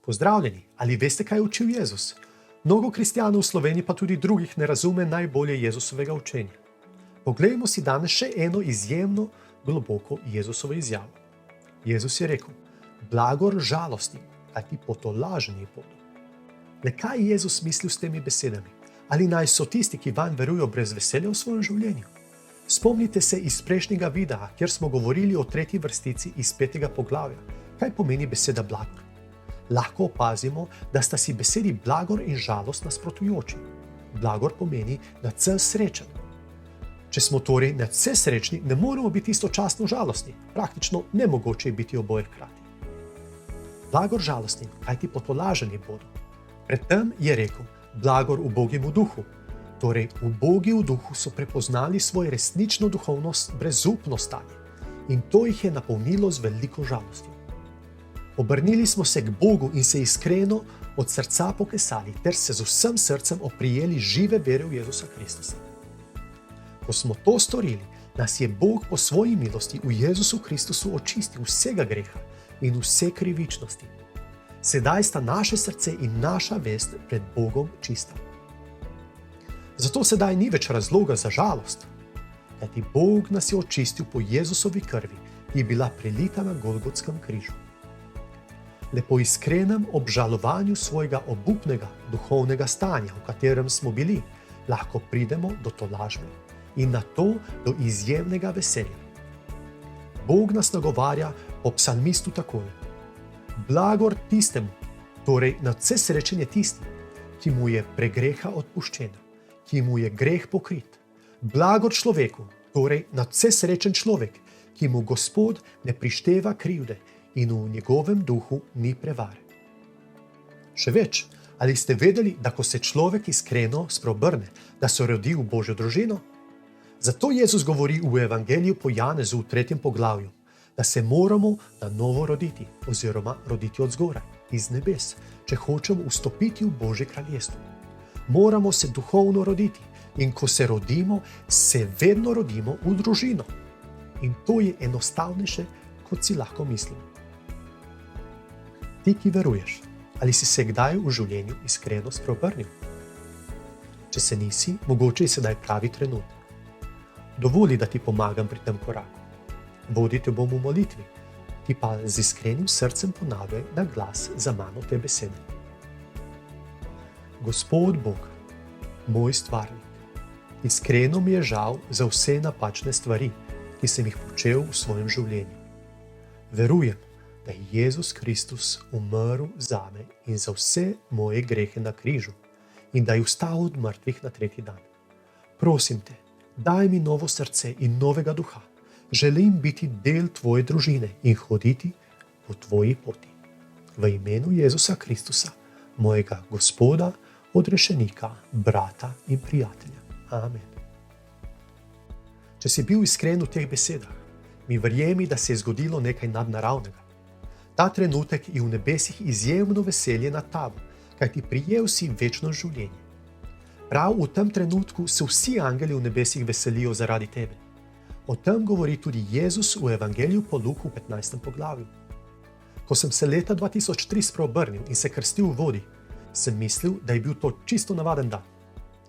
Pozdravljeni, ali veste, kaj je učil Jezus? Mnogo kristjanov v Sloveniji, pa tudi drugih, ne razume najbolje Jezusovega učenja. Poglejmo si danes še eno izjemno globoko Jezusovo izjavo. Jezus je rekel: blagor žalosti, kajti potolaženi bodo. Le kaj je Jezus mislil s temi besedami? Ali naj so tisti, ki vanj verujo, brez veselja v svojem življenju? Spomnite se iz prejšnjega videa, kjer smo govorili o tretji vrstici iz 5. poglavja. Kaj pomeni beseda blagor? Lahko opazimo, da sta si besedi blagor in žalost nasprotujoči. Blagor pomeni nadvse srečen. Če smo torej nadvse srečni, ne moremo biti istočasno žalostni. Praktično nemogoče je biti oboje hkrati. Blagor žalostni, kajti potolaženi bodo. Predtem je rekel: blagor ubogim v duhu. Torej, ubogi v duhu so prepoznali svoje resnično duhovnost, brezupno stanje. In to jih je napolnilo z veliko žalostjo. Obrnili smo se k Bogu in se iskreno od srca pokesali, ter se z vsem srcem oprijeli žive vere v Jezusa Kristusa. Ko smo to storili, nas je Bog po svoji milosti v Jezusu Kristusu očistil vsega greha in vse krivičnosti. Sedaj sta naše srce in naša vest pred Bogom čista. Zato sedaj ni več razloga za žalost, kajti Bog nas je očistil po Jezusovi krvi, ki je bila prelita na Golgotskem križu. Le po iskrenem obžalovanju svojega obupnega duhovnega stanja, v katerem smo bili, lahko pridemo do tolažbe in na to do izjemnega veselja. Bog nas nagovarja po psalmistu takole: blagor tistemu, torej nadvse srečen je tisti, ki mu je pregreha odpuščena, ki mu je greh pokrit. Blagor človeku, torej nadvse srečen človek, ki mu Gospod ne prišteva krivde in v njegovem duhu ni prevare. Še več, ali ste vedeli, da ko se človek iskreno spreobrne, da se rodi v Božjo družino? Zato Jezus govori v Evangeliju po Janezu v 3. poglavju, da se moramo na novo roditi oziroma roditi od zgoraj, iz nebes, če hočemo vstopiti v Božje kraljestvo. Moramo se duhovno roditi in ko se rodimo, se vedno rodimo v družino. In to je enostavnejše, kot si lahko mislimo. Ti, ki veruješ, ali si se kdaj v življenju iskreno spreobrnil? Če se nisi, mogoče je sedaj pravi trenutek. Dovoli, da ti pomagam pri tem koraku. Vodite bom v molitvi, ti pa z iskrenim srcem ponavljaj na glas za mano te besede. Gospod Bog, moj stvarnik, iskreno mi je žal za vse napačne stvari, ki sem jih počel v svojem življenju. Verujem, da je Jezus Kristus umrl zame in za vse moje grehe na križu in da je vstal od mrtvih na tretji dan. Prosim te, daj mi novo srce in novega duha. Želim biti del tvoje družine in hoditi po tvoji poti. V imenu Jezusa Kristusa, mojega Gospoda, odrešenika, brata in prijatelja. Amen. Če si bil iskren v teh besedah, mi verjemi, da se je zgodilo nekaj nadnaravnega. Ta trenutek je v nebesih izjemno veselje nad tabo, kajti prijel si večno življenje. Prav v tem trenutku se vsi angeli v nebesih veselijo zaradi tebe. O tem govori tudi Jezus v Evangeliju po Luku v 15. poglavju. Ko sem se leta 2003 spreobrnil in se krstil v vodi, sem mislil, da je bil to čisto navaden dan.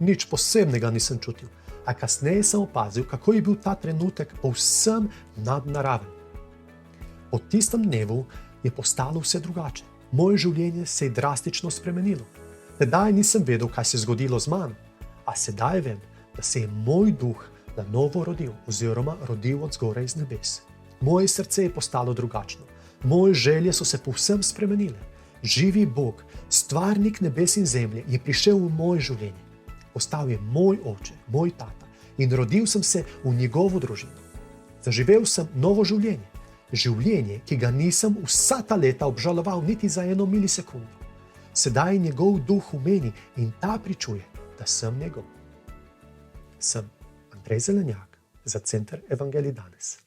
Nič posebnega nisem čutil, a kasneje sem opazil, kako je bil ta trenutek povsem nadnaraven. Po tistem dnevu je postalo vse drugače. Moje življenje se je drastično spremenilo. Tedaj nisem vedel, kaj se je zgodilo z mano, a sedaj vem, da se je moj duh na novo rodil oziroma rodil od zgoraj iz nebes. Moje srce je postalo drugačno. Moje želje so se povsem spremenile. Živi Bog, stvarnik nebes in zemlje, je prišel v moje življenje. Postal je moj oče, moj tata in rodil sem se v njegovo družino. Zaživel sem novo življenje. Življenje, ki ga nisem vsa ta leta obžaloval niti za 1 milisekundo. Sedaj je njegov duh v meni in ta pričuje, da sem njegov. Sem Andrej Zelenjak za Center Evangelij danes.